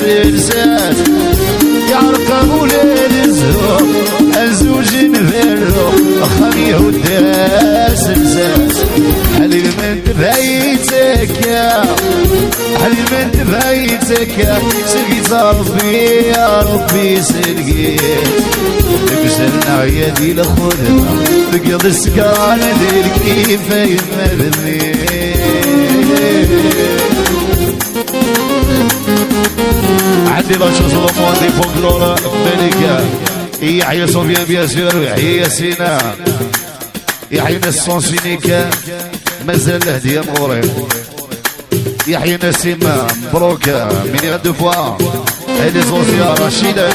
سلسات يعرق ولاد الزهور الزوج نفرو خميه ودا سلسات حليل من تبعيتك يا حليل من تبعيتك يا سلقيت ربي يا ربي سلقيت بسلنا يدي لخدنا بقضي السكران دير كيف يمرني عندي باشا سلطان دي فولكلور ملكة يحيى صوفيان بياسر يحيى سينا يحيى نسون سينيكا مازال الهدية مغورين يحيى نسيم مبروك من غدو فوا هادي صوفيا رشيدة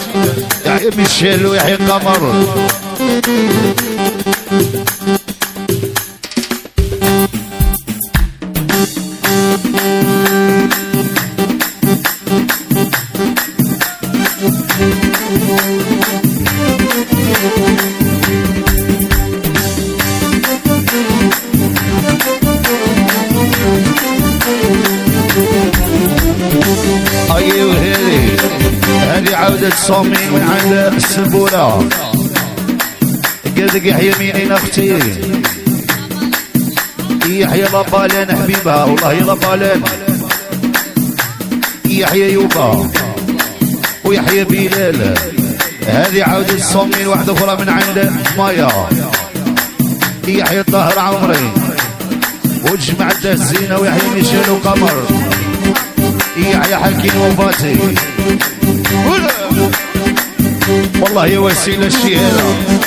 يحيى ميشيل ويحيى قمر عودة صومي من عند السبولة قدق يحيى مينين اختي يحيى لبالين حبيبها والله لبالين يحيى يوبا ويحيى بلال هذه عودة صومي واحدة أخرى من عند مايا يحيى الطاهر عمري وجمع الزينة ويحيى ميشيل وقمر يحيى حكين وفاتي والله يا وسيلة الشهادة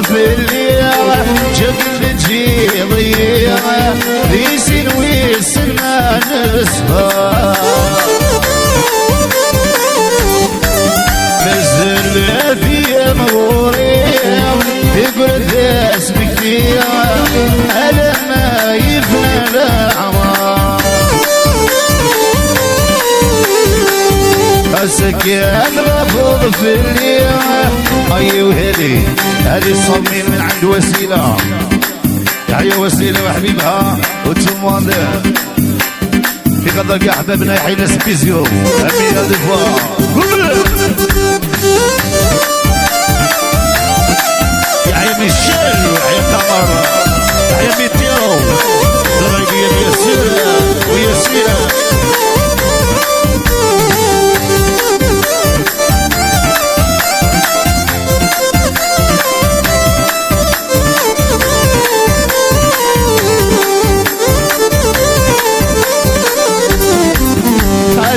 في الليل جبل تجي ضيعة ليسين ويسن ما نسهر نزل في مغورية يقول ذا اسمك فيها ألا ما يفنى الأعمار حسك يا الغفور في الليل أي وهدي هذه الصميم من عند وسيلة يحيى وسيلة وحبيبها وتشموان في قدر أحبابنا يحيى سبيزيو أمين هذه يحيى ميشيل ويحيى قمر يحيى ميتيرو الرقية ياسر وياسيرة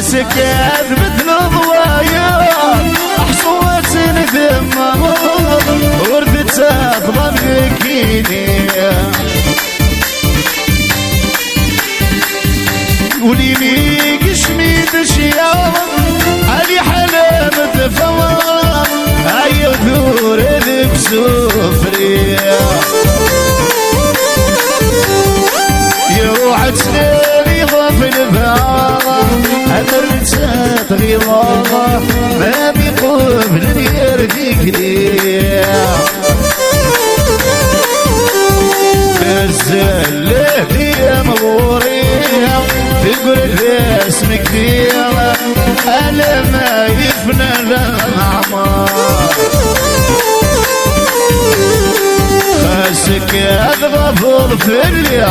سكات مثل ضوايا حصوات ندم وردت تفضل بكيني وليني قشميت اشياء علي حلام تفوار هاي ثور ذك سفرية يروح تسلي ضف الفار أمرتات غضاضة ما بيقبل يرديك ليا بزلت يا مغورية تقول اسمك فيها ألا ما يفنى الأعمار خاسك أضغط في الليل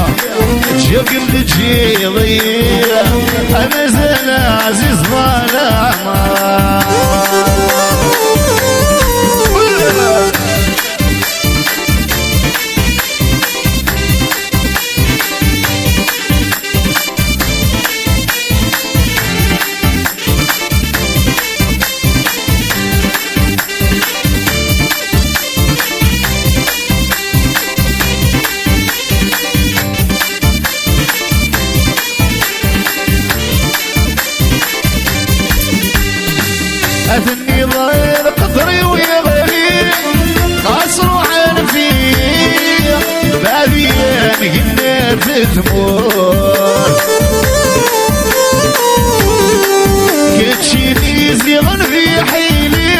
جقل تجي ضيع أنا زين عزيز ظلام أثني ضايل قطري ويا غيري قاصر وحنفي بابيان قلنا في ثمور كتشيني زيغن في حيلي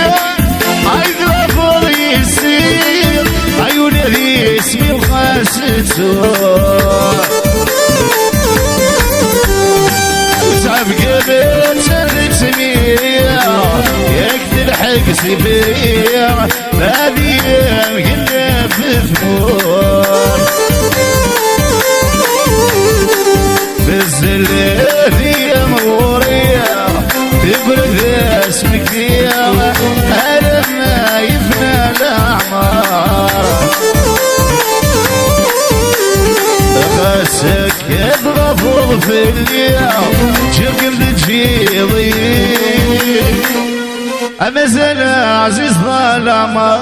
عيد غفر يسير عيوني ذي اسمي وخاستور وسعب قبل شرد سمير يقتل حق سبير بادي قلنا في ثمور بالزلة يا مورية تبرد اسمك فيها ألم ما يفنى الأعمار غسك يضرب في اليوم شكل تجيضي أمازال عزيز ظلامة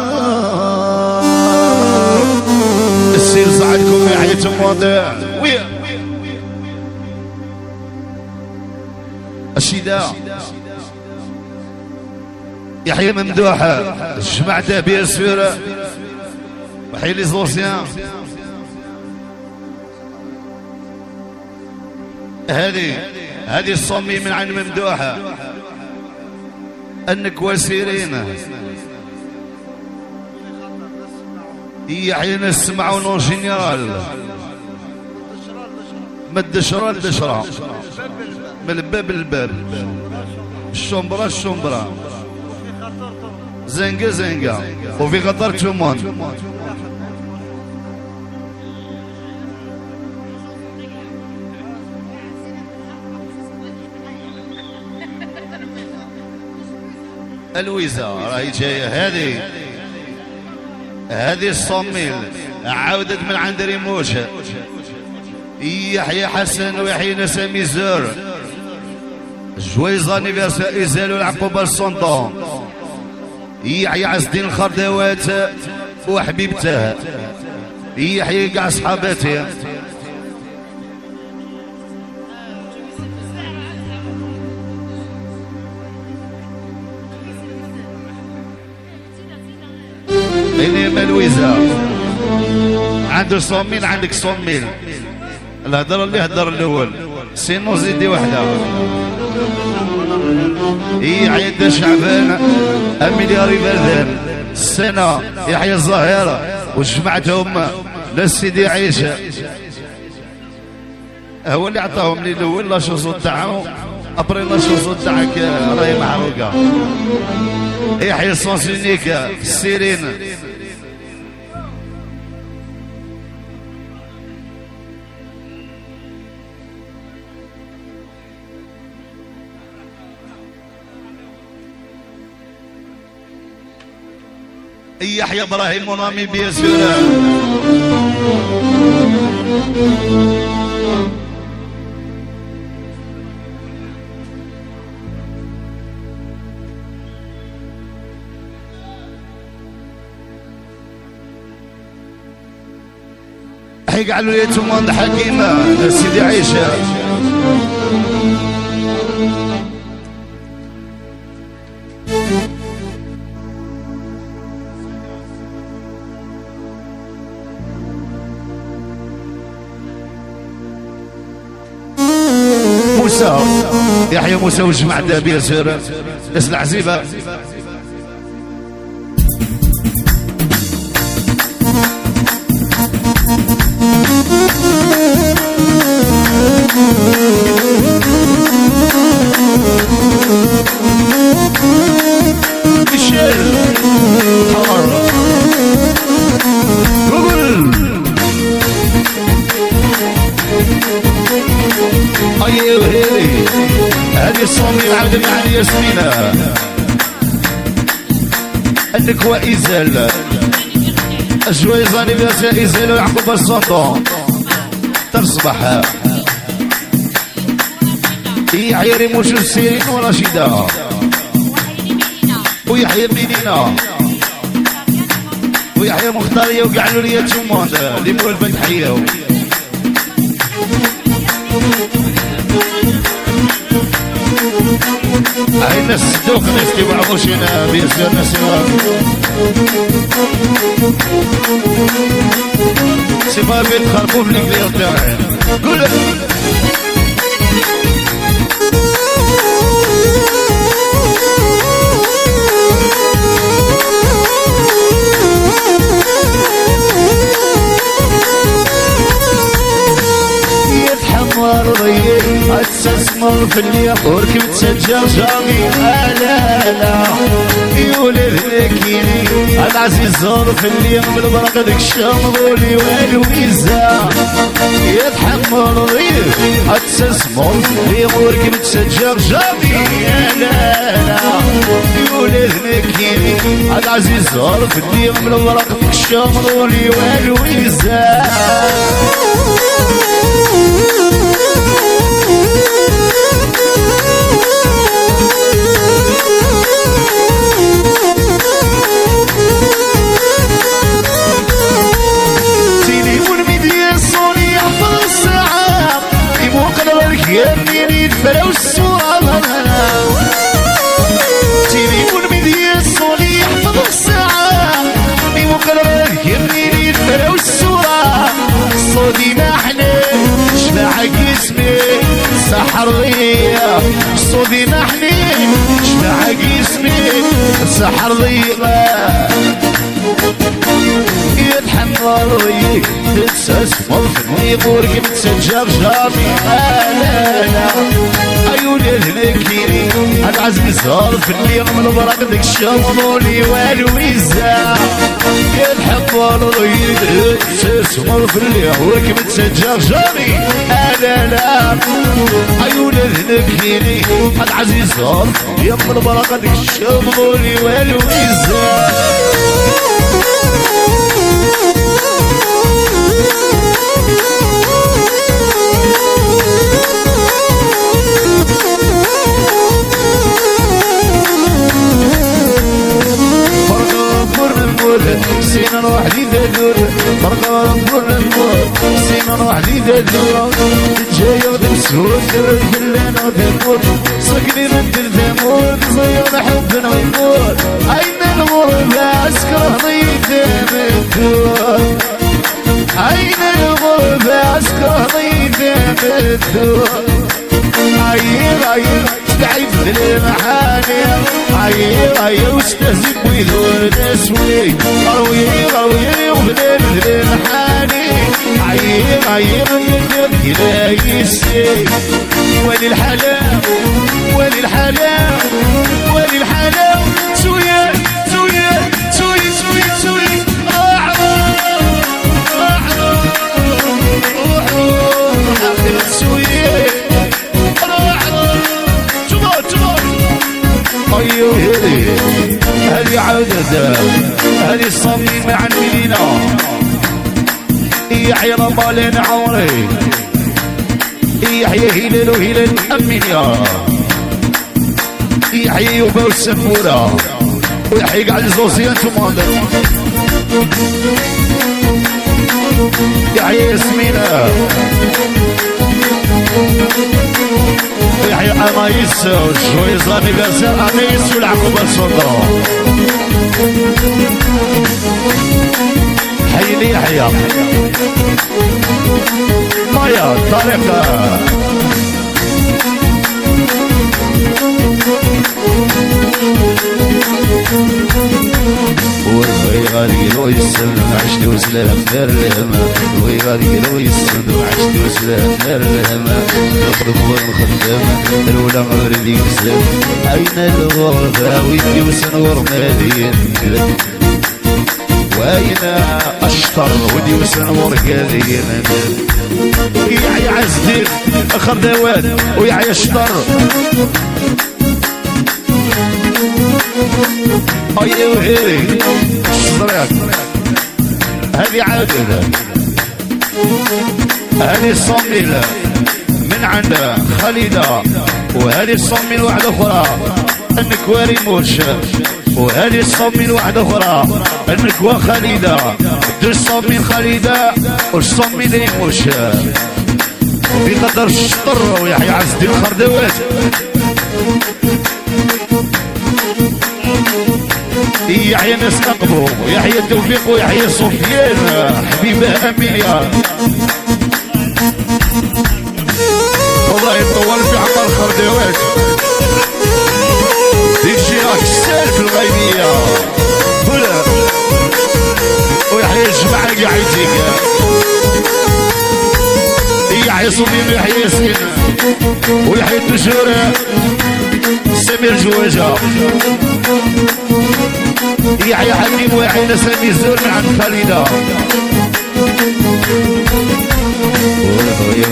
السير صعدكم يا حياة المواضيع الشداء يحيى ممدوحة جمعته بيا سفيرة وحي لي زوسيان هذه الصمي من عين ممدوحة انك وسيرين يحيى نسمعوا نون جينيرال مد شرا لشرا من الباب للباب الشمبرة الشمبرة زنقة زنقة وفي خطر تمون الويزة راهي جاية هذه الصميل عودت من عند ريموشة يحيى حسن ويحيى نسامي زور جويز انيفرسير يزالوا العقوبة السنطون يحيى عز الدين الخردوات وحبيبته يحيى كاع صحاباتي إني ملويزة عنده صومين عندك صومين الهدر اللي هدر الأول سينو زيدي وحدة عيد شعبان الملياري بردان السنة يحيى الظاهرة وجمعتهم للسيدي عيشة هو اللي عطاهم لي الأول لا شوزو تاعو أبري لا شوزو تاعك راهي محروقة يحيى سونسينيكا السيرين يحيى ابراهيم منامي بيسورة حي قالوا لي تموند حكيمة سيدي عيشة موسى يحيى موسى وجمع دابير سير ناس العزيبة هذه الصومي العبد مع ياسمينة انك وإزال الجويزاني بياسا إزال ويعقوب السلطان تصبح يحيى ريموش السيرين ورشيدة ويحيى منينة ويحيى مختارية وقعلوا لي تشومان اللي مول الفتحية هاي الناس صدوق ناس كيبعضوش هنا بيسير ناس سي با بيت خربوف لي كلير تاعي قول استثمر في اليوم وركبت سجل جامي لا لا يولد لكيني العزيز زار في اليوم بالبركة ديك الشمرولي والويزا يتحمل ضيف استثمر في اليوم وركبت سجل جامي لا لا يولد لكيني العزيز زار في اليوم بالبركة ديك الشمرولي والويزا يميني الفرا والسوار تليفون ميديا الصولي يحفظ الساعة بمقرر يميني الفرا والسوار صودي نحن شبع جسمي سحر ضيق صودي نحن شبع جسمي سحر ضيق يتحمل ضيق تتسمر في يقول كيف تسجر جامي لا لا عيوني الهنكيني العزيز صار في الليل من البرق ديك الشمولي والويزا يتحمل ضيق تتسمر في الليل وكيف تسجر جامي لا لا عيوني الهنكيني العزيز صار يم البرق ديك الشمولي والويزا سينا وحدي ذا فرقة نقول نقول سينا وحدي ذا جاية ودرسول كلنا ذمور سكني ندير ذمور زينا حبنا ويمور أين الغربة أسكر ضيق ذمور أين الغربة أسكر ضيق ذمور عير تعيب المحاني عير واستهزئ ويذور نسوي روي وبلاد المحاني عير كذا يسي وللحلاو سويا هذه عودة هذه الصميم عن مدينة يحيى رمالين عوري يحيى هلال وهلال أمين يحيى يوبا والسفورة ويحيى قاعد الزوزية انتم يحيى ياسمينة ويحيى أنايس جويز انيفرسير أنايس والعقوبة السلطة حي لي يحيى مايا طريقة وربي غادي لو يسلم عشت وسلام دار الهما وي غادي لو يسلم عشت وسلام دار الهما نخدم ونخدم الولا غير ديك السلام أين الغربة ويدي وسنور مدين وأين أشطر ودي وسنور كاذين يحيى عزدين أخر دوات ويحيى أشطر أيوه هيري الشطريات هذه عادة هذه الصميلة من عند خالدة وهذه الصميل واحدة أخرى النكواري موش وهذه الصميل واحدة أخرى النكوى خالدة دوش صميل خالدة والصميل موش بقدر الشطر ويحيى عز الدين خردوات يحيى ناس أقبو، يحيى التوفيق ويحيى سفيان، حبيبة أمينيا. والله يطول في عمر خردوات يجي راك السالف الغيبية ولا ويحيى الجماعة قاعدين يحيى صبيب ويحيى ياسين ويحيى التجور سمير جواجة يحيى حكيم ويحيى سامي الزور من عند خالدة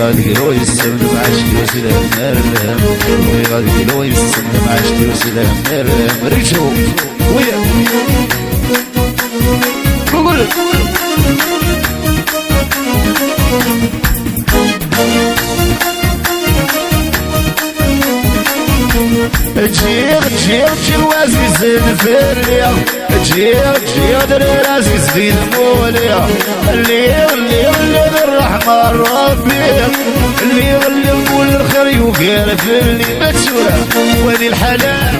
وغادي لو يسمن مع شكل سلام نار وغادي لو يسمن مع شكل سلام نار ريشو ويا قول جير وازيز الفريا جير درير عزيز في الموليا اللي بالرحمة ربي اللي نقول الخير يغير في اللي متشورة ولي الحلال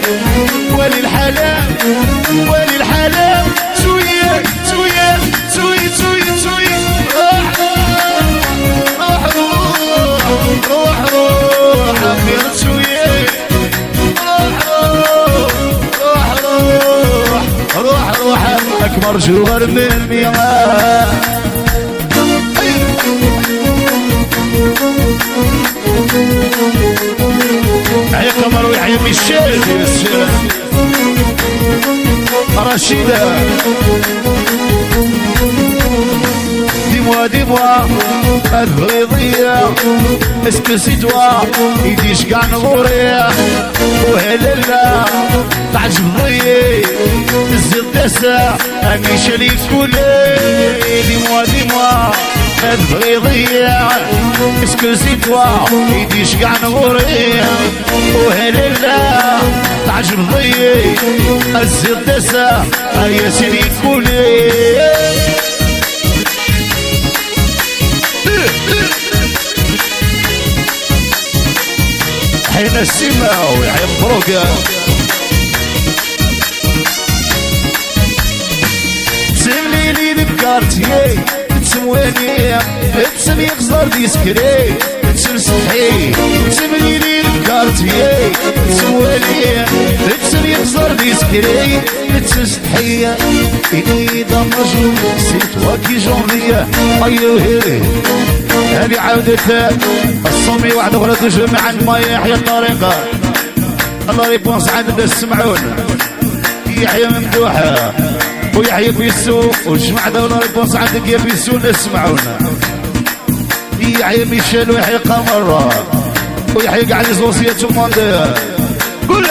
سوية روح أخير سوية روح أكبر جوهر من المياه يحيى قمر ويحيى ميشيل رشيدة ديموا الغريضية اسكو سيتوا يديش كاع نغوريا وهلالا تعجب ضيي الزيت داسا اميشا لي كولي ديموا الغريضية اسكو سيتوا يديش كاع نغوريا وهلالا تعجب ضيي الزيت داسا اميشا لي كولي حين السماء ويحيى مبروك تسملي لي ذكرتي تسمواني تسمي خزر ديسكري تسمسحي تسملي لي ذكرتي تسمواني تسمي خزر ديسكري تسمسحي إذا مجنون سيت واكي جونفيا أيوه هذه عودة الصومي واحد أخرى تجمع عن ما يحيى الطريقة الله يبونس عند الناس سمعون يحيى ممدوحة ويحيى بيسو والجماعة الله يبونس عندك يا بيسو الناس سمعون يحيى ميشيل ويحيى قمر ويحيى قاعد يزوصية المونديال قول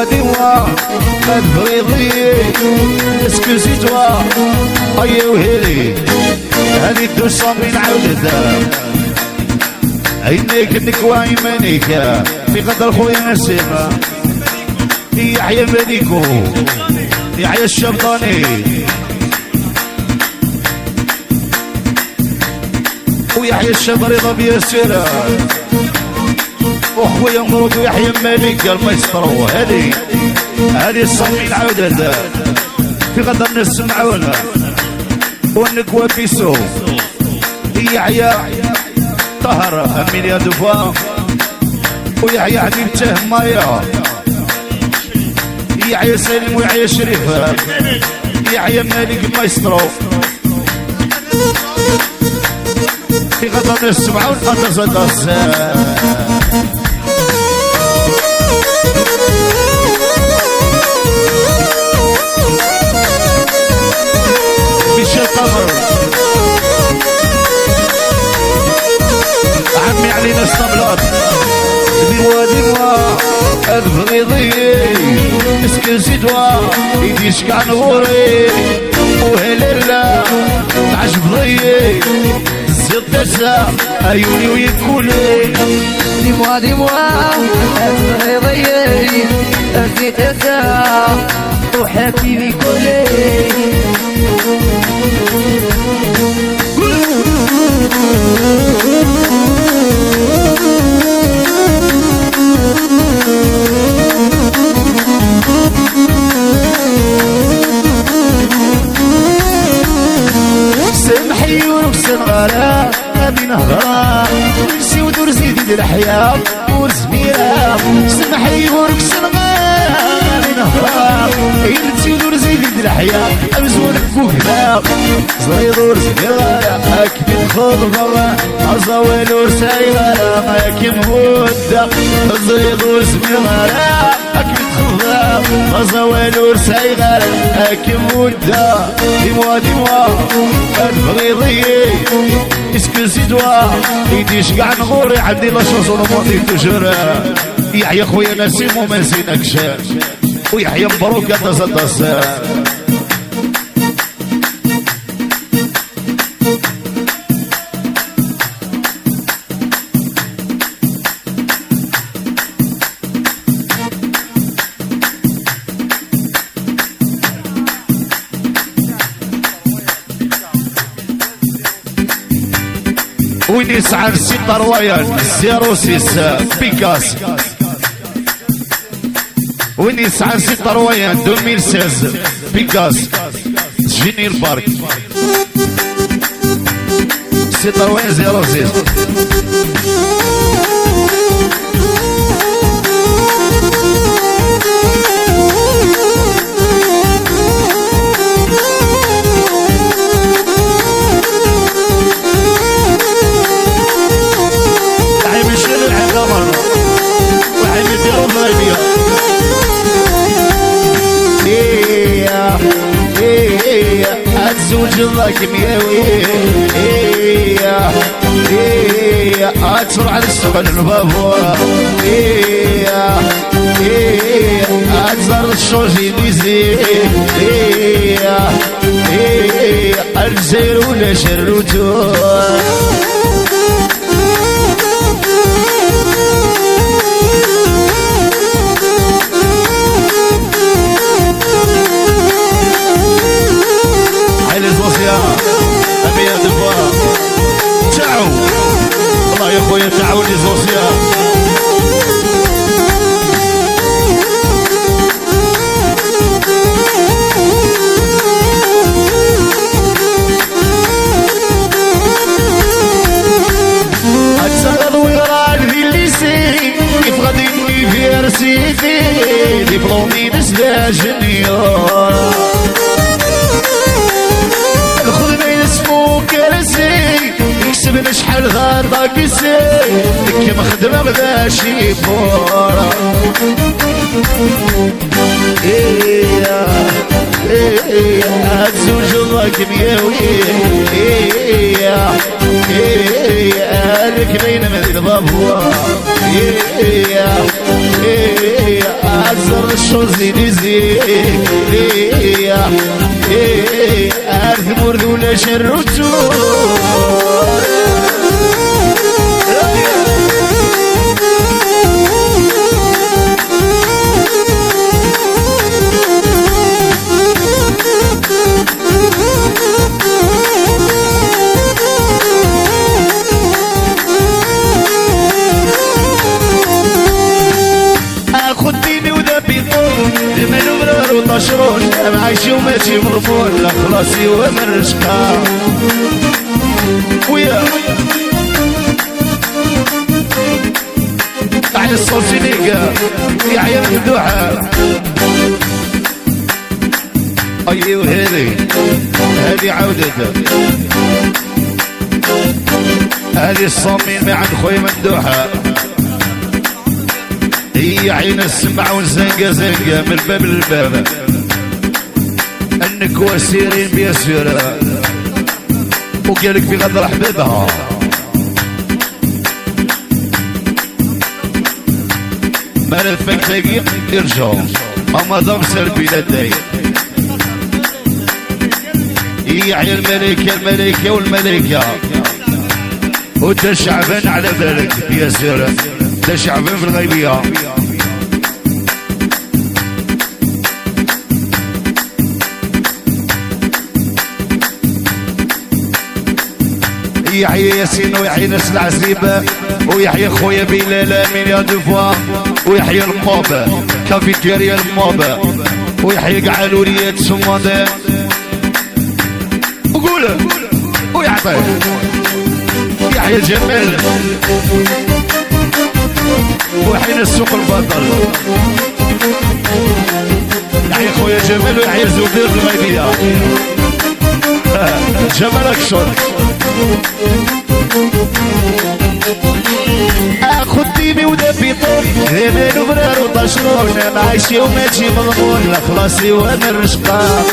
ديوا البريضي اسكوزي توا ايوه هيلي هذه الدوسة من عودتها عينيك النكوى يمانيك في قدر خويا نسيمة يحيى مالكو يحيى الشبطاني ويحيى الشاب رضا بياسيرة وخويا مبروك ويحيى مالك المايسترو هذه الصميم العودة في غدا الناس سمعونا والنكوى بيسو يحيى طهر امين يا دفا ويحيى حبيب تهمايا يحيى سالم ويحيى شريف يحيى مالك المايسترو في غدا الناس سمعون أتزدس ميشيل قمر عمي علينا اسطبلات ديوا الفريضي اسكن سيدوا يديش كاع نغوري وهلالا تعجب ضيي زدتها عيوني ويكولي ديموا ديموا أسمعي ضيعي أزيتها وحبيبي كلي سمحي ونكسر غلا أبي نهضرا نسي ودور زيدي الحياة ورزميرا سمحي ونكسر غلا أبي نهضرا نسي ودور زيدي الحياة أمزونك فوقنا زريض ورزميرا أكبر خضرا أزوال ورسايرا أكبر مودة زريض ورزميرا أكبر خضرا أزوال ورسايرا أكبر مودة ديموا ديموا الفريضي اسكن سيدوا يديش قاع نغوري عندي لا شوزون موطي تجر يحيى خويا نسيم وما نسيناكش ويحيى مبروك يا تصدس وين يسعر ستة روايات 06 بيكاس وين يسعر ستة روايات 2016 بيكاس جيني البارك 6 روايات 06 زوج الله كيمياوي اتسرع على السبل البابور اتزر الشوجي بيزي الجزائر ولا شروتو الله يا خويا تعاوني زوسيا اتسرد ويران في الليسي كيف غادي نوي في رسيتي ديبلومي نسلا جنيور الخدمة يسمو كرسي يكسبنا شحال غار ضاكسي كيما خدمة بدا شي فورا هتزوج الله كيمياوي الركبين من البابوا عزر الشوزي ديزي عارف مرد ولا شرتو خديني وذبي طول المال ومرار وطشروش معايشي وماشي مرفون لا خلاصي ومن رشقا ويا على الصوصي ليقا يا عيال الدعاء ايوه هذه عودته هذه الصميم عن خويا ممدوحه هي عين السمع والزنقة زنقة من الباب للباب انك وسيرين بيسيرة وقالك في غدر حبيبها ملفك تقيق يرجعوا اما ضم سلبي لدي هي عين الملكة والملكة وانت شعبان على بالك يا سير، انت شعبان في الغيبية. يحيى ياسين ويحيى ناس العزيبة ويحيى خويا بلال امين يا دفوا ويحيى الموب كافيتيريا الموب ويحيى كاع الوليات سماده وقول ويعطيه يحيى جمال ويحيى السوق البطل يحيى خويا جمال ويحيى الزبير الغيبية جمال اكشن اخو الديمي ودبي طول غيبان وبرار وطشرون معايشي وماشي مضمون لا خلاصي وانا الرشقة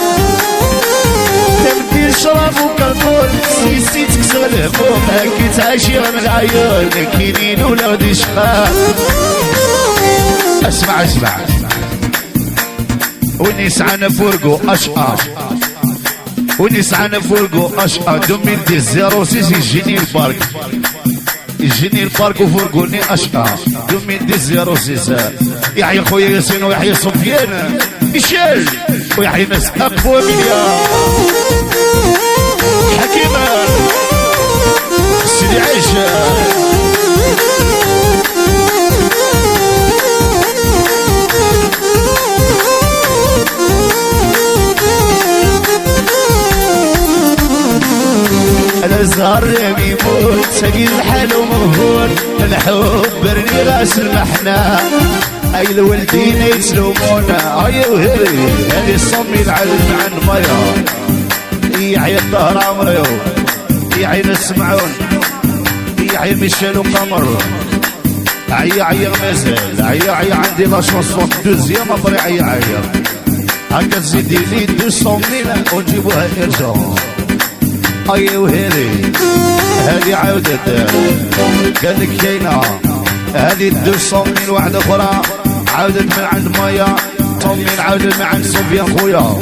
تمدي الشراب وكالكول سيسي تكسر الهموم هاكي تعيشي من العيون كينين ولادي شقا. اسمع اسمع ونسعنا فورقو اشقى ونسعنا فورقو اشقى 2010 يجيني البارك يجيني البارك وفرقوني اشقى 2010 يحيى خويا ياسين ويحيى سفيان ميشيل ويحيى ناس اقوى منيا حكيمة سيدي عيشة الازهر يموت سقي الحال ومهون الحب برني راس المحنة اي الولدين يتلومونا اي وهري هذه الصمي العلم عن ميا يحيى الظهر عمرو يحيى نسمعون يحيى ميشيل وقمر عيا مازال عيا عندي لا شونسون دوزيام ابري عيا هكا تزيدي لي 200,000 ونجيبوها ارجون اي وهذي هذه عاودت قال لك كاينه هذه 200,000 واحده اخرى عاودت من عند مايا 100,000 عاودت من عند سفيان خويا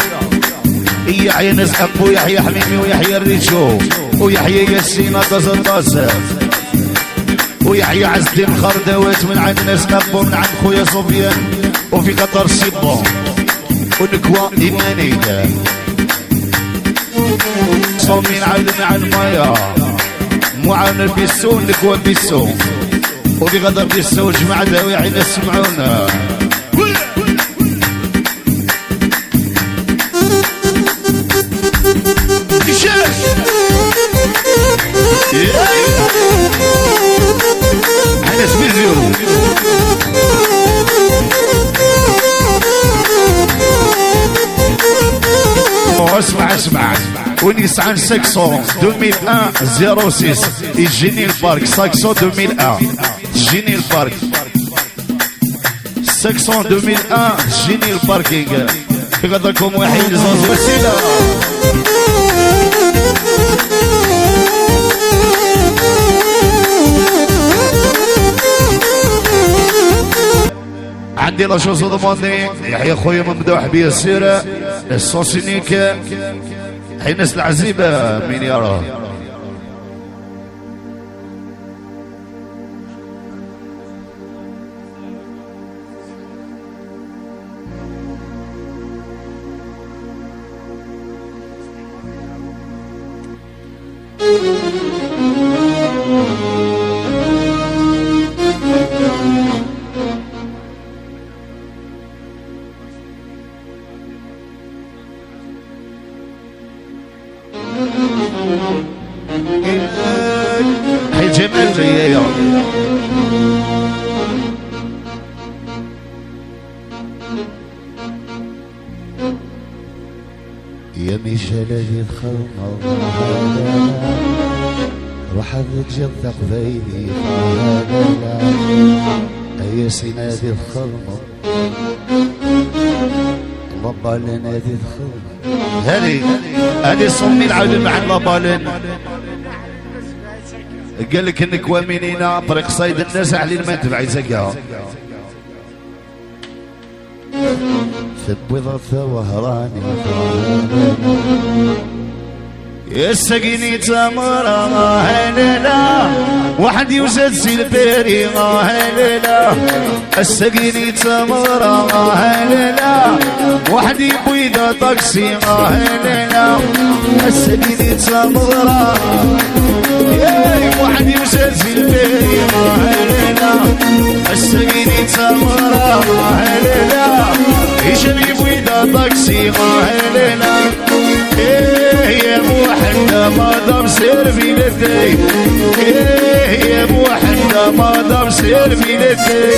يحيى ناس ابو يحيى حميمي ويحيى الريشو ويحيى ياسين طاز ويحيى عز الدين خردوات من عند ناس ابو من عند خويا سفيان وفي قطر سيبون ونكوى ايماني صومين عاود مع المايا معاون البيسو نكوى بيسو وفي غدر بيسو جماعة داوي نسمعونا احنا سبيزيو اسمع ونسعان 600 2001 06 يجيني البارك 600 2001 تجيني البارك 600 2001 تجيني الباركينغ يقدركم واحد زوز وسيلة عندي لا شوز ضماني يحيى خويا ممدوح بيا السيرة السوسينيك حين ناس العزيبة مين يراه حي جمال جاية يا ميشيل هذه الخلمة روح تجد قبيلي يا سين هذه الخلمة لابالين هذه الخلمة هذه صمي العود مع لابالين قال لك انك وامنينا طريق صيد الناس على ما تبع يزقها ثبوضة وهراني السقيني تمرة هللا واحد يوجد سيلبيري هللا السقيني تمرة هللا واحد يبيض طاكسي هللا السقيني تمرة واحد يوجد سيلبيري هللا السقيني تمرة هللا يشرب يبيض طاكسي هللا يا موحدة ما دام سير في لدي يا موحدة ما دام سير في لدي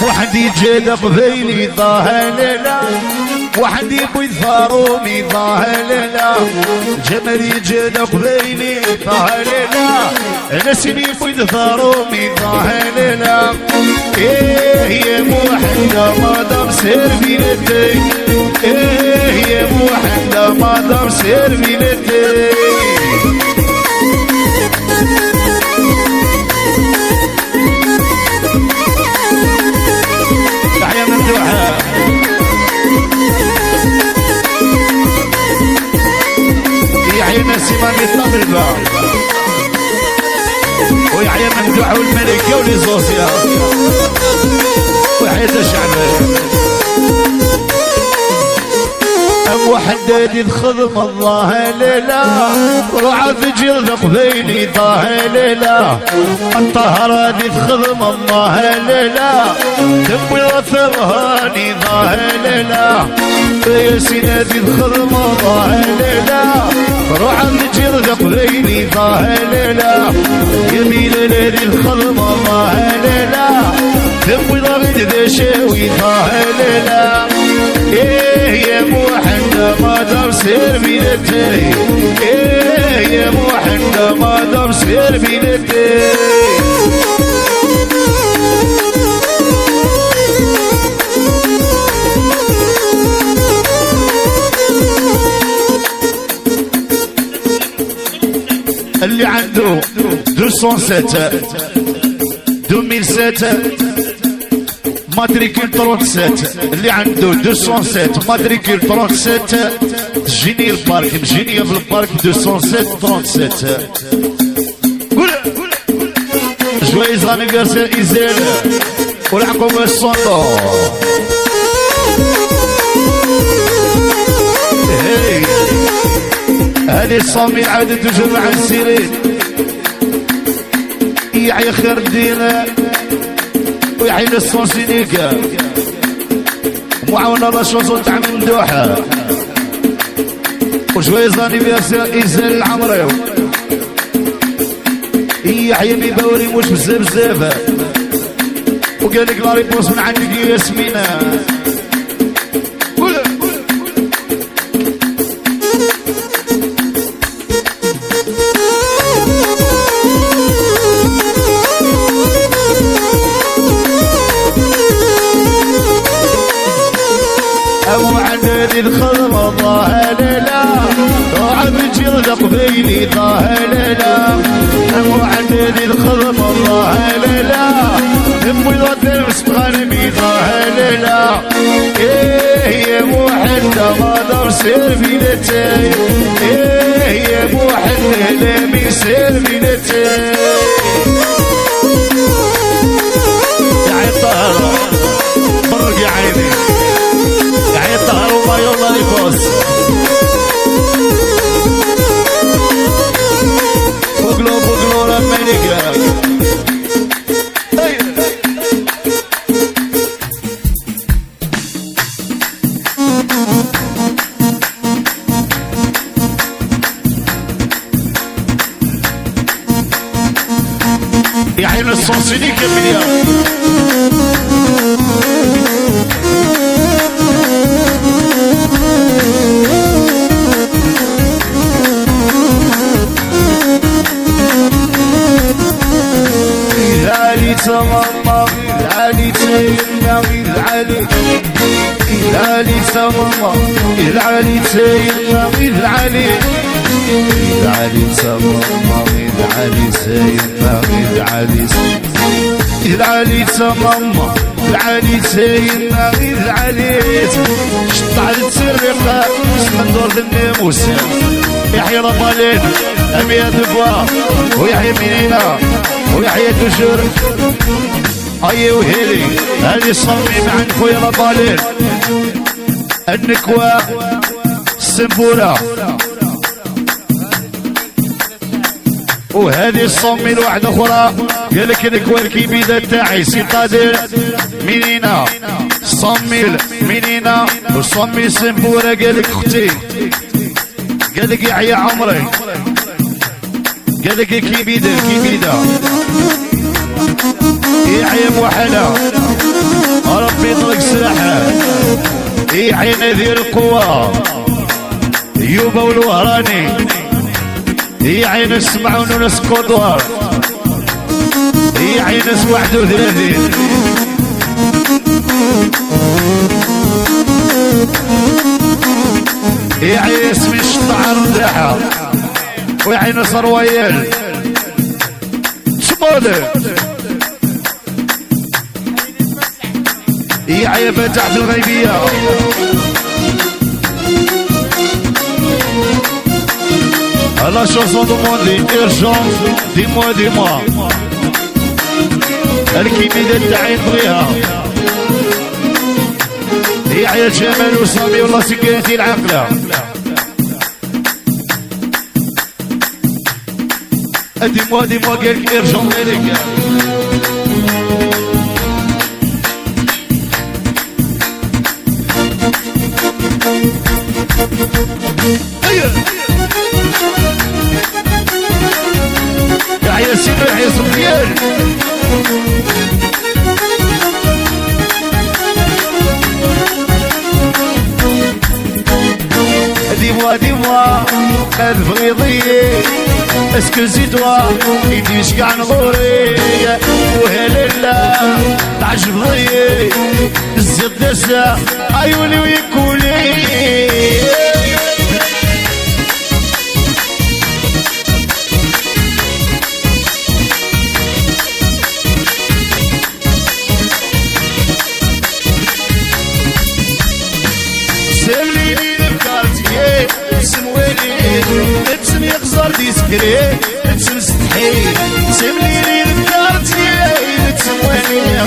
واحد يجي قبيلي ظاهر واحد يبوي ثاروني ظاهلنا جمل يجد قبيلي ظاهلنا نسني يبوي ثاروني ظاهلنا يا موحدة ما دام سير في لدي يا موحدة ما دام سير في لدي تحية ممدوحة يحيى نسيمان الطبلبة ويحيى ممدوح والملكة وليزوسيا وحيد الشعبي أبو حداد خدم الله ليلة روعة في جلد قبيلي ضاه ليلة الطهرة دي خدم الله ليلة تبوي وثرهاني ضاه ليلة يا سيدي خدم الله ليلة روعة في جلد قبيلي ضاه ليلة يميل ليلي الخدم الله ليلة تبوي ضغط ذا شاوي ضاه ليلة يا موحدة ما دام سير بيدتي يا موحدة ما دام سير بيدتي اللي عنده 207 2007 ماتريكول 37 اللي عنده 207 ماتريكول 37 جيني البارك مجيني في البارك 207 37 جويز انيفرسير ايزيل والعقوبة الصندو هذه الصامي عادة جمع السيرين يحيى خير الدين ويحيى الصنصينيكا معاونة رشوصو تاع ممدوحة وجويز انيفرسير ايزيل العمري يحيى بيباوري مش بزاف بزاف وقالك لا ريبوس من عندك يا ياسمينة أبو عدد الخضر الله ليلة وعب جلد قبيلي ضاه ليلة أبو عدد الخضر الله ليلة أبو ذات مستغنمي ضاه ليلة يا موحدة ما دار سير بينتي يا موحدة لامي سير بينتي يا عين طهرة برق يا عيني طهروا ما يلا لفوس فوقلو لما نقرا يا عين الصوصيني كمل سماما العالي سيدنا العالي العالي سماما العالي سيدنا العالي العالي سماما العالي سيدنا العالي العالي سماما العالي سيدنا العالي شطعت سرقة من دور الناموس يحيى رمالين أمية دفا ويحيى منينة ويحيى تجر أي وهيلي هذه صميم عند خويا رمالين النكوة السنبورة وهذه الصمي الواحدة أخرى قال لك النكوة الكبيدة تاعي سي قادر منينة صمي منينة وصمي السنبورة قال لك أختي قال لك يحيى عمري قال لك كبيدة يحيى موحلة ربي يطلق سلاحه يحيى نذير القوة يوبا والوهراني يحيى ناس سمعون وناس كودوار يحيى ناس 31 يحيى اسمي الشطعر مداحة ويحيى ناس رويال شمالي يحيى فتح في الغيبية La chanson demandée, urgence, dis-moi. الكبيدة تاعي نبغيها يحيى جمال وصامي والله سكينتي العقلة dis-moi قالك urgent مالك يحيى سيدو يحيى سفيان dis-moi الفريضية اسكو سي توا يديش كاع نغوري وهلالا تعجب ضيي الزيت دسا عيوني ويكولي نتسم يخزر ديسكري نتسم ستحي سمليني لكارتي نتسم ويني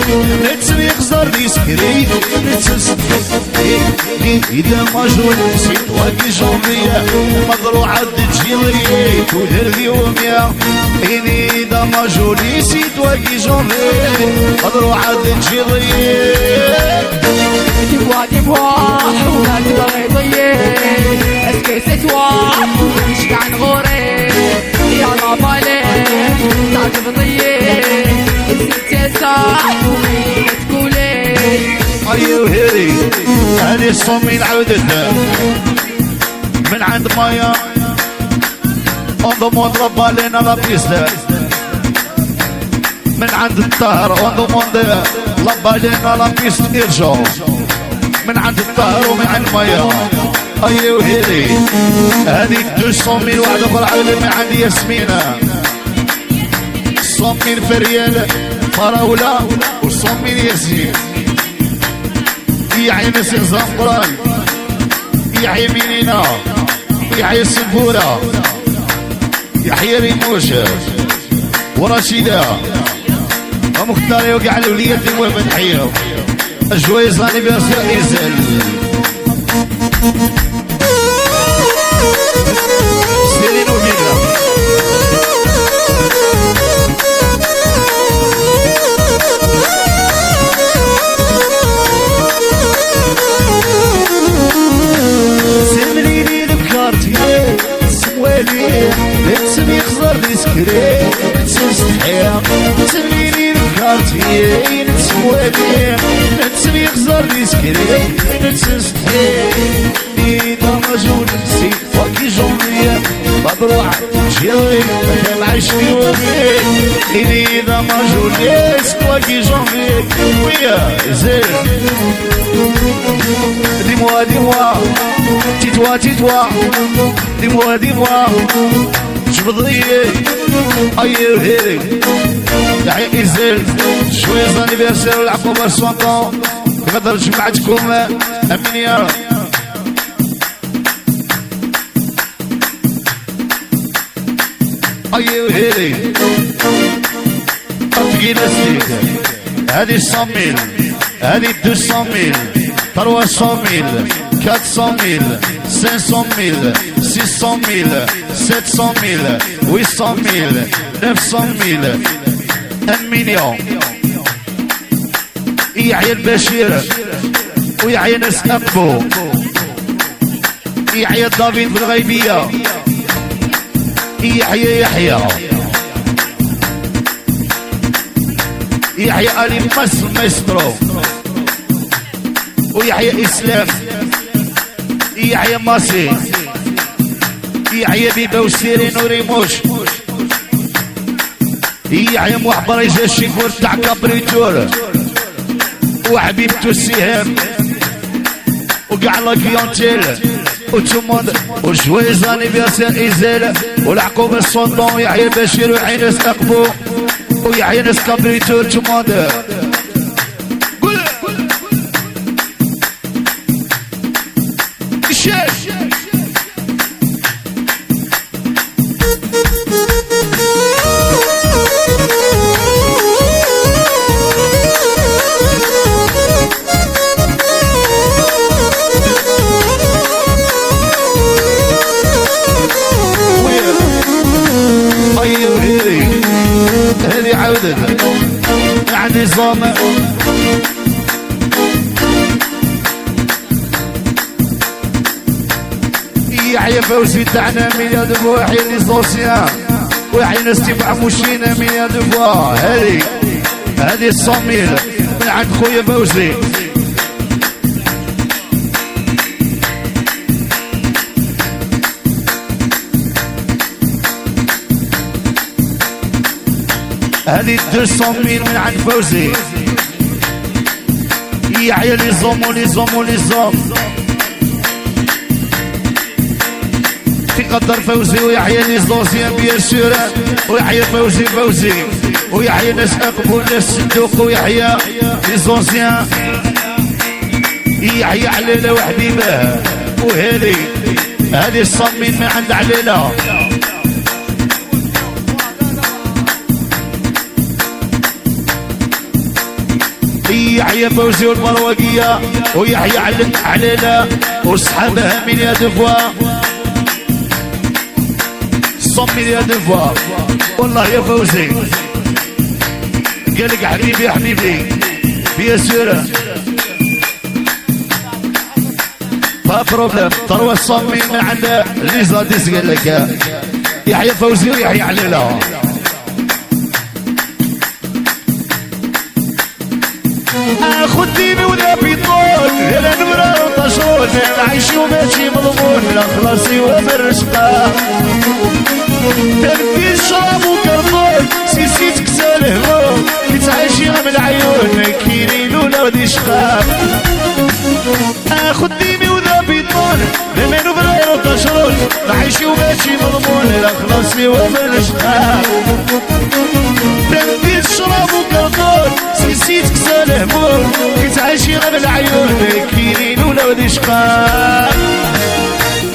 نتسم يخزر ديسكري نتسم ستحي إذا ما جول نسيت واقي جنبيا مضروعة تجيلي تودر ديوميا إذا ما جول نسيت واقي جنبيا مضروعة تجيلي dis-moi ولا تبغي ضيق اسكي سي توا مش كاع نغوري يا رمالي تعجب ضيق نسيت صح تقولي ايوه هيري هذه الصمين عودتها من عند مايا انضمون ربا لنا لا بيستا من عند الطهر انضمون ربا لنا لا بيست ارجو من عند الطهر ومن عند مايا ايوه هيري هذه 200 واحدة اخرى عاودة من عند ياسمينة صمين فريال فراولة وصمين ياسين يحيى نسير زنبران يحيى منينة يحيى السنبورة يحيى ريموشة ورشيدة ومختار يوقع الولية المهم نحية الجويز لانيفرسير إيزل سيرين وبيلا سمريني لبكارتي سوالي نتسم يخزر ديسكري نتسم ستحيا سمريني لبكارتي نتسوالي نتسم يخزر ديسكري نتسم ستحيا إلي دمجون سي فاكي جونفي بدروح جيري كان عايشني وبيك إلي دمجون فاكي جونفي ويا زين dis-moi, dis-moi, dis-toi, dis-toi, dis-moi, dis-moi, je voudrais ailleurs, يا إزيل شوية anniversaire العقوبة 60 ans نقدر جمعتكم أمين يا رب أيوه هيري أرتقينا سليك هذه 100,000 هذه 200,000 300,000 400,000 500,000 600,000 700,000 800,000 900,000 1 مليون يحيى البشير ويحيى ناس أبو يحيى دافيد بالغيبية يحيى آل مصر مايسترو ويحيى إسلام يحيى ماسي يحيى بيبا وسيرين وريموش يحيى محبر يجا الشيكور تاع كابريتور وحبيبتو السهام وكاع لا كليونتيل وتوموند وجويز انيفرسير إزالة والعقوبة السلطان يحيى بشير ويحيى ناس أقبو ويحيى ناس كابريتور توموند هذه عودة عندي صامة يحيى فوزي تاعنا مليون دو فوا يحيى لي زونسيان ويحيى ناس تبع موشينا مليون دو فوا هذه 100,000 من عند خويا فوزي هذه 200,000 من عند فوزي يحيى لي زوم ولي زوم ولي زوم تقدر فوزي ويحيى لي زونسيان بيان سور ويحيى فوزي ويحيى ناس أقبو ناس صدوق ويحيى لي زونسيان يحيى عليلة وحبيبه وهذه 100,000 من عند عليلة يحيى فوزي والمروقية ويحيى عليلة وصحابها مليون دو فوا 100 مليون دو فوا والله يا فوزي قالك حبيبي بيان سور با بروبليم 300 من عند ليزاديس قال لك يحيى فوزي ويحيى عليلة خديني ولا بيطول انا نمرة وطشون نعيش وماشي مضمون لا خلاصي ومرشقة تنفي الشراب وكرطون سيسيتك سالهمون كتعيشي من العيون كيرين ولا ودي شقاق خديني ولا بيطول انا نمرة وطشون نعيش وماشي مضمون لا خلاصي ومرشقة تنفي الشراب وكرطون سيسيتك سالهمون كتعيشي غير العيون كيرين ولا ودي شقاق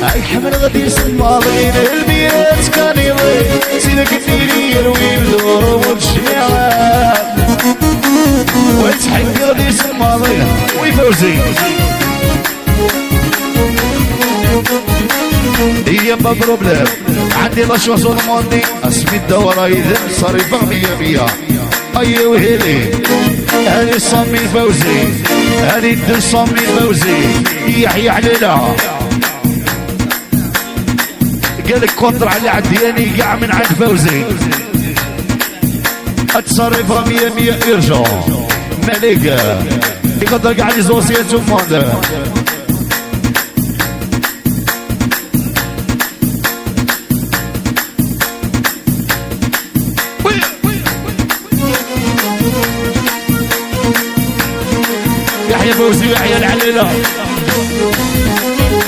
هاي حمل غادي يسمى ضغين البيات كان يضيق سيدك الديري يروي بدور والشيعة ويتحكي غادي يسمى ضغين ويفوزي هي ما بروبليم عندي لاشوا صولموندي اسمي الدورة يذن صريفة 100 ايوه هذه 100,000 فوزي هذه 200,000 فوزي يحيى عليلة قالك كونتر على عدياني قاع من عند فوزي اتصرفها 100 يرجع ملك يقدر قاع لي زوسيات وموند يحيى فوزي ويحيى العليلة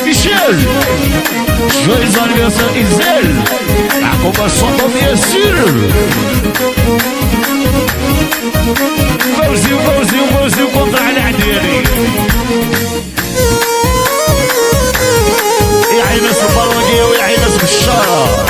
ميشيل جويز انيفرسير إزال معكم الصوت ياسر فوزي وفوزي وفوزي وكونتر على عدياني يحيى ناس البرواقية ويحيى ناس بالشارع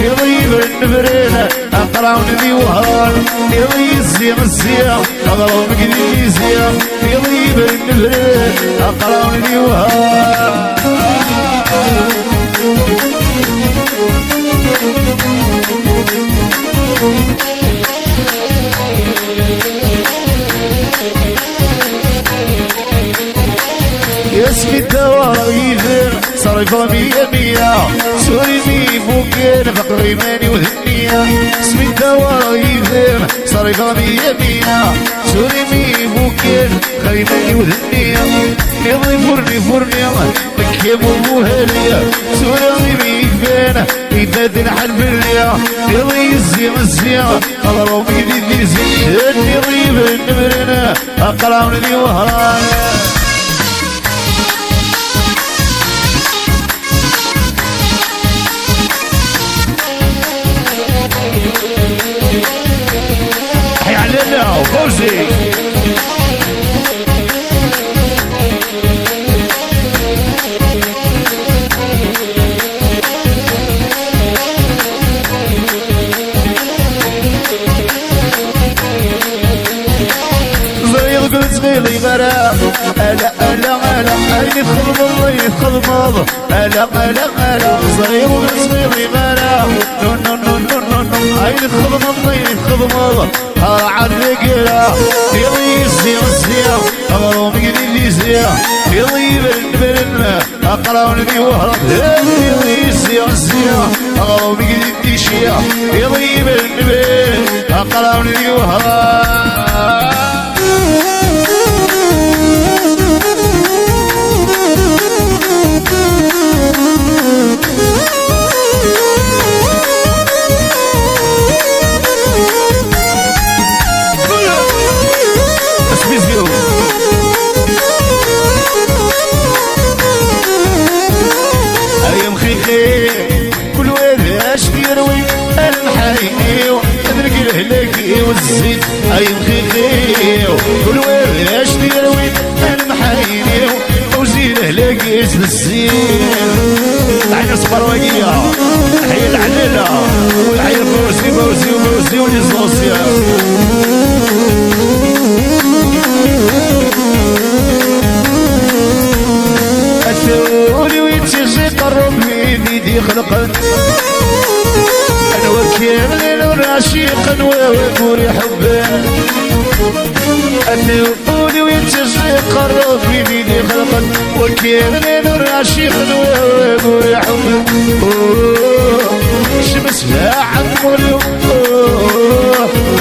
يضيب النبرين أقرأون ذي وهان يضيب الزيام أقرأون ذي زيام يضيب النبرين أقرأون ذي وهان يسمي الدوار يذر صرفة مية مية سوري مي ممكن فقري ماني وذنية اسمي الدوار يذر صرفة مية مية سوري مي ممكن خلي ماني وذنية يضي فرني مكيم ومهلية سوري مي فين يفادن حلبلية يضي الزيام أضرب يدي زين يضيب النمرنا أقرأون ذي وهران فوزي زريض قلت غيلي غرام ألا عيني خضمض ألا زريض قلت غيلي غرام عيني خضمض على الرقلة يضيب الزيام أغرام يدي زيام يضيب البرن أقرأون ذي وهرب يضيب الزيام أغرام يدي شيام يضيب البرن أقرأون ذي وهرب كل واحد اش يروي المحايني ادرك الهلاكي والزيت اي مخيخي كل واحد اش يروي المحايني وزيد الهلاكي بالزيت عين الصبرواقية حي العليلة وحي فوزي وليزوسيا الثوري ويتشجي قرب بيدي خلقا انا وكيل وراشيقا وابوري حبا الثوري ويتشجي قرب بيدي خلقا وكيل وراشيقا وابوري حبا الشمس لا عمري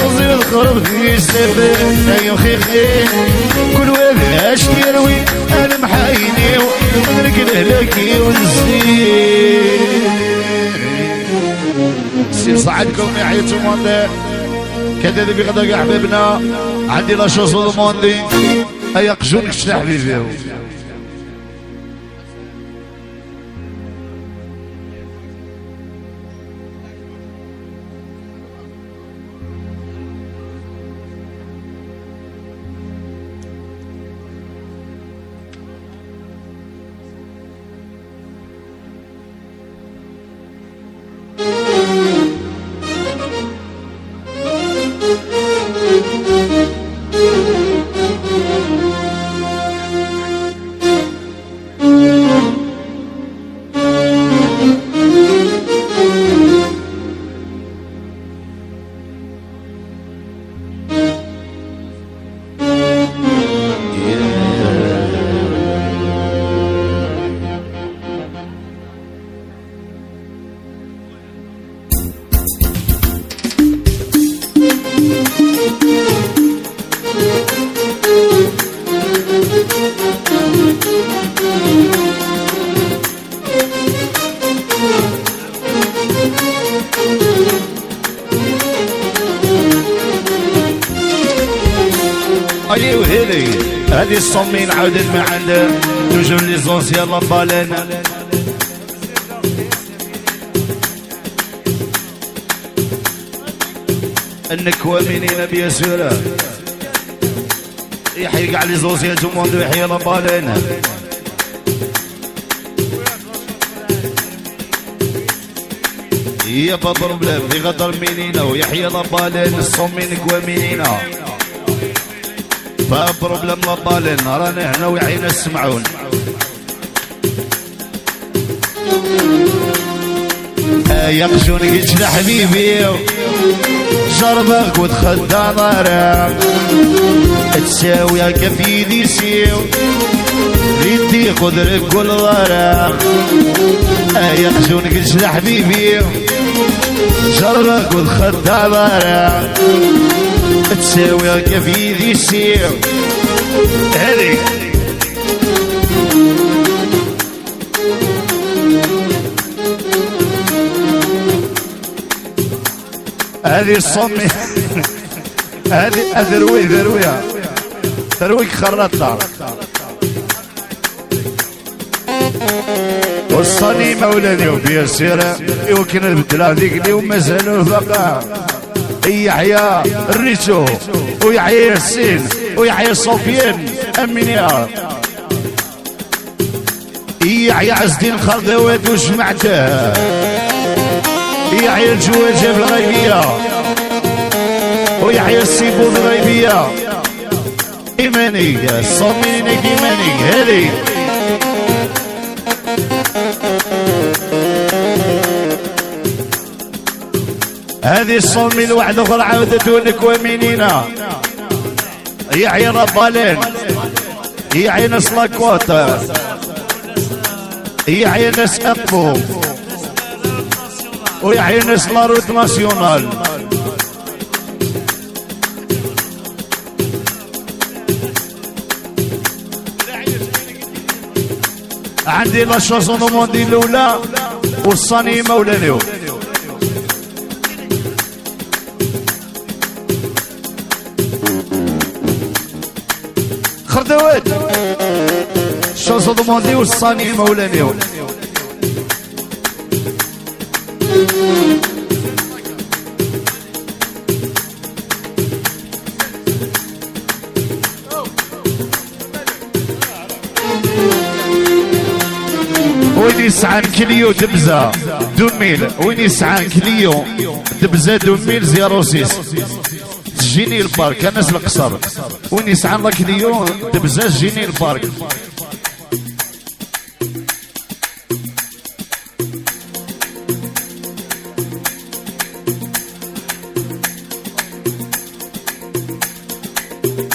وزير الخرب في السفن ايو خيخي كل واحد اش يروي انا محايني ونرك الهلاكي والزين سير صعدكم يا حياتو موندي كذا بغدا كاع حبابنا عندي لا شوزو موندي ايا قجونك شتا حبيبي هذه الصمين عودت من عند توجور لي زونسيان لابالين. النكوة منين بيا سورة يحيي كاع لي زونسيان تو موندو يحيي لابالين. هي با بروبليم في غدر منينا ويحيى لابالين الصمين كوا منينا با بروبليم لابالين رانا هنا ويحيينا السمعون. يقشون قلت حبيبي جربك وتخدع ضارك تساوي كفي دي سيو ريدي قدرك كل ضارك. يقشون قلت حبيبي جربك وتخدع ضارك تساوي كفي دي سيو. هذي هذه الصمي هذه ذروي خرطة والصني مولاني وبيا السيرة يمكن البدلة هذيك اليوم مازالوا فقا يحيى الريتو ويحيى ياسين ويحيى صوفيان أمينيا يحيى عز الدين خردوات وجمعته يحيى الجواجه بالغيبية ويحيى السيبو بالغيبية. إيماني صمينك إيماني هذي هذه الصومي الواحد اخرى عودته لك ومنينا يحيى ربالين يحيى ناس لاكوات يحيى ناس أبو ويحيى ناس لاروت ناسيونال. عندي لا شانسون دو موندي الاولى والصاني مولانيو. خردوات شانسون دو موندي والصاني مولانيو. وين يسعان كليو دبزة 2000 وين يسعان كليو دبزة 2000 06 جيني البارك الناس القصر وين يسعان كليو دبزة جيني البارك.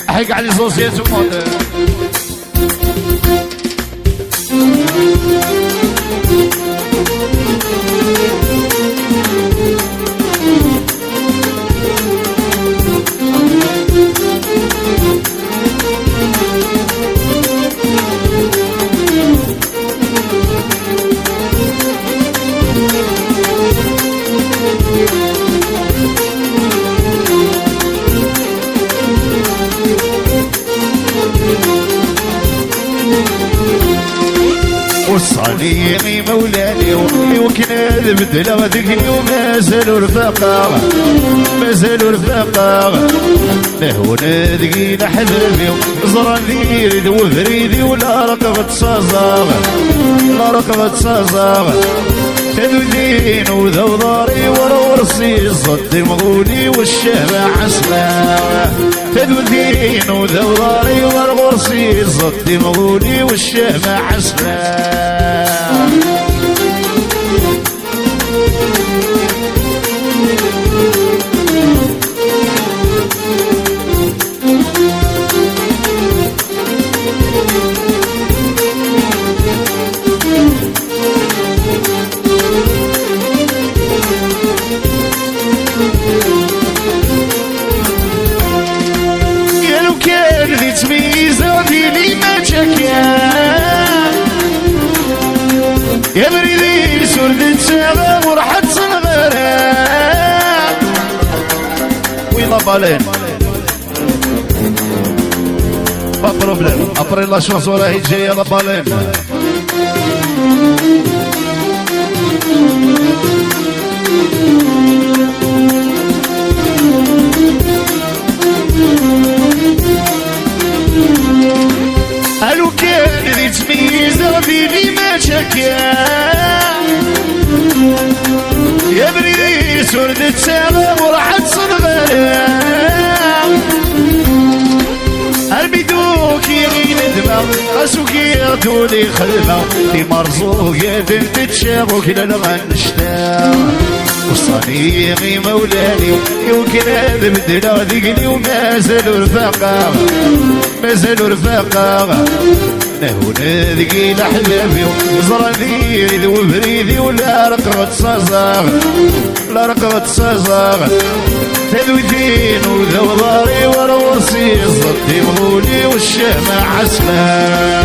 حق على سوسيتو مود والصليغي مولاني وكنا البدلة وذيك اليوم مازالوا رفاقا لهونا ذقينا حذربي زراني ريد وفريدي ولا رقبة صازاغ خذوا دين وذو ضاري ورورسي الصد مغولي والشهبة عسلا. خذوا دين وذو ضاري ورورسي الصد مغولي والشهبة عسلا. يا بريدي سردت سبب ورحت صغيرة ويلا بالين بروبليم ابري لا شونس وراهي جايه لا بالين. الو كان اللي تميز فيني ما شكا يا بريدي سردت سلام وراحت صنغام البيدوك يغين دماغ راسوك يغدولي خدمة في مرزوق يدن تتشابك للغنشتاق وصاني مولاني يمكن هذا بدنا ذيقني وما زالوا رفاقا ما زالوا رفاقا نهونا ذيقي لحبابي زراني ذو بريدي ولا رقبة صازاغ لا رقبة صازاغ تذويتين وذو ضاري ورورسي صدي مغولي والشمع عسلا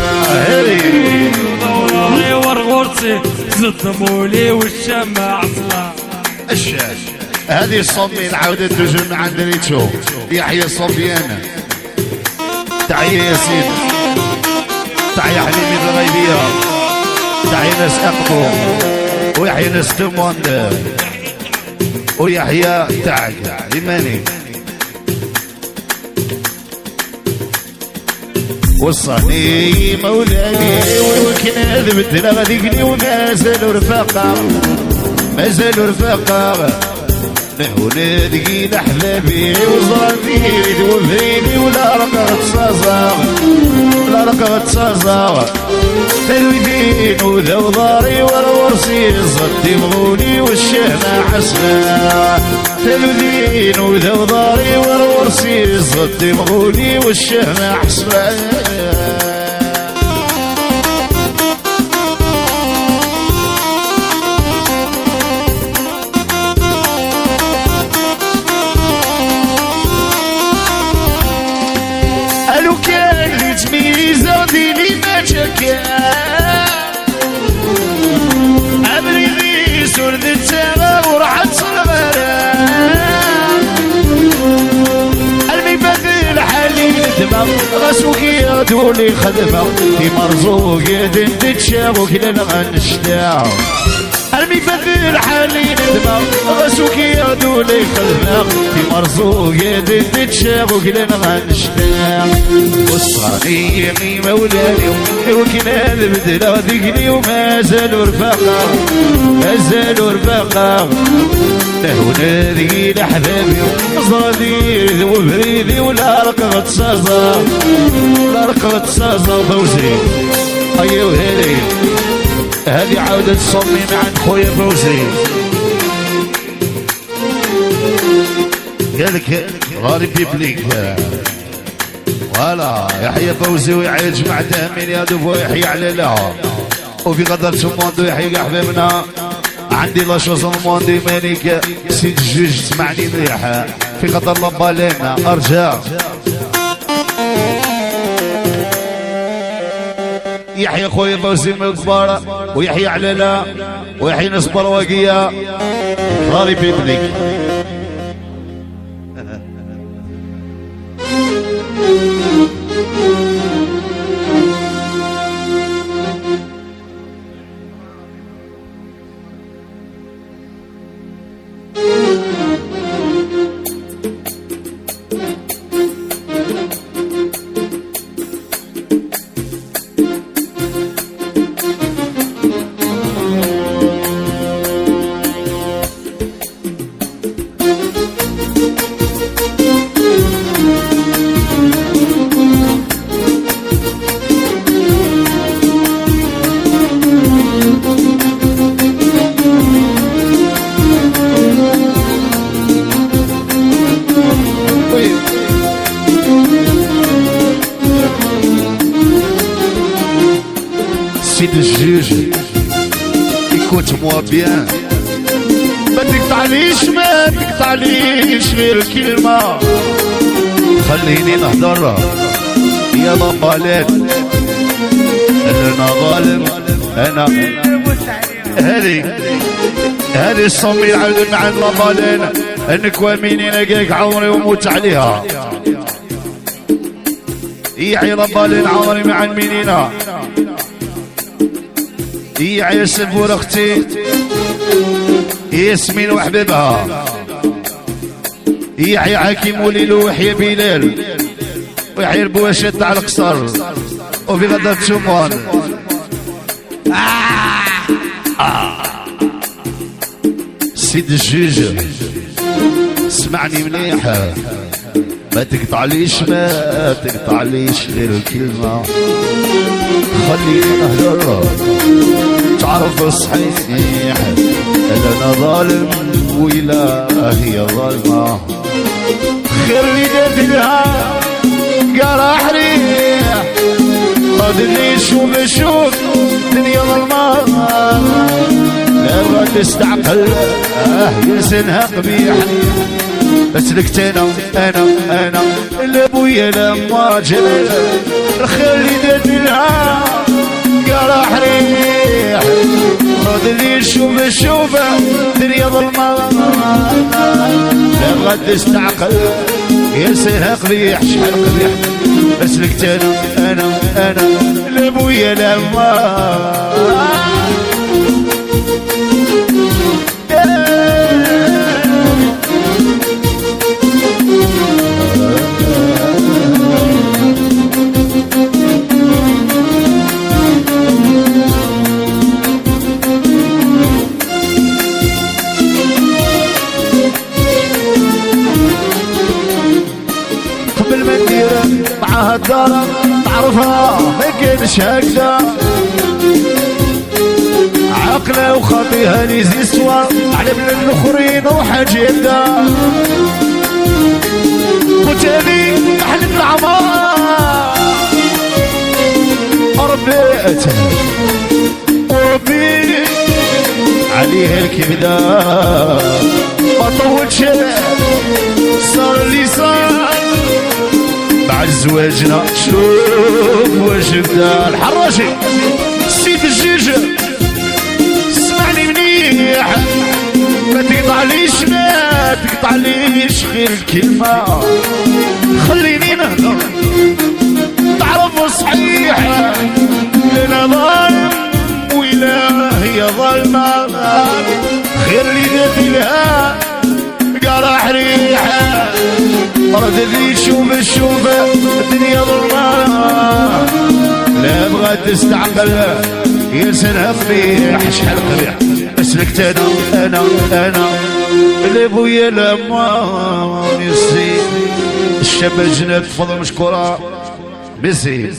ذو ضاري ورورسي صدي مغولي والشمع عسلا. الشاش هذه الصمين عودة تجن عند ريتشو يحيى صفيان تحية ياسين تحية حليمي الغيبية تحية ناس أقبو ويحيى ناس تموند ويحيى تعق إيماني وصاني مولاني ويمكن هذا بدنا غاديقني وما زالوا رفاقا ما زالوا رفاقا نهونا ذقيل احبابي وزراني وفريدي ولا رقبة صازاغ لا رقبة صازاغ تلويدين وذو ضاري ورورسي صدي مغولي والشمع عسلا تلويدين وذو ضاري ورورسي صدي مغولي والشمع عسلا. تميزة ديني ما شكا أبريدي سردت سما ورحت صغرا المبادل حالي دماغ غسوك يغدولي خدمة في مرزوق يدن تتشابك للغنشتاع المبادل حالي دماغ غسوك يغدولي خدمة في مرزوق يدن تتشابك للغنشتاع وصاني يمي مولاني وكنا بدنا ذقني وما زالوا رفاقا ما زالوا رفاقا نهونا ذقيل احبابي صديق وبريدي ولا رقبة صازا لا رقبة صازا فوزي ايوه هذي هذه عودة صميم عند خويا فوزي قالك غالي بيبليك فوالا يحيى فوزي ويحيى جماعة تأمين يا دوبو يحيى عليلا وفي قدر سموندو يحيى أحبابنا عندي لاشوز الموندي مانيك سيد الجوج تسمعني مليح في قدر لبالينا أرجع يحيى خويا فوزي من الكبار ويحيى عليلا ويحيى نصبر واقية غالي بيبليك سيد الجوج écoute-moi bien ما تقطعليش غير الكلمة خليني نهضر يا ضمالات انا ظالم انا هذه الصمي عاود مع الضمالين انك وامينين اجاك عمري وموت عليها يعي ربالين عمري مع المنينة يعي سبور اختي ياسمين وحبيبها يعي حكيم وليلو ويحيى بلال ويحيى البواشات تاع القصر وفي غدا تشومون سيد الجوج اسمعني مليح ما تقطعليش غير الكلمة خلينا نهدر تعرف الصحيح انا ظالم ولا هي ظالمة خير اللي دارت لها قرح ريح خذني شوف دنيا ظلمة لا ما تستعقل يلسنها قبيح بس لكت انا لابويا لما جلال الخير اللي دارت لها قرح ريح خذني شوف دنيا ظلمة لا بغات تستعقل يلسنها قبيح شحال قبيح بس لكت انا لابويا لما قبل ما ندير معاها الدار تعرفها ما كانش هكذا عقله وخاطيها لي زيستوا على بلاد الاخرين وحاجبدا قلت هذي احلم العمار ربيتها وربي عليها الكبده ما طولش صار اللي صار بعد زواجنا شوف واش بدا الحراشي سيد الجيج اسمعني منيح ما تقطعليش غير الكلمة خليني نهضر تعرف صحيح انا ظالم ولا هي ظالمة خير اللي دارت لها قرح ريحة رد اللي شوف الدنيا ظلمة لا بغات تستعقل يلسنها قبيح شحال قبيح بس لكت انا لابويا لما يصير الشابة الجنات فضل مشكورة ميسي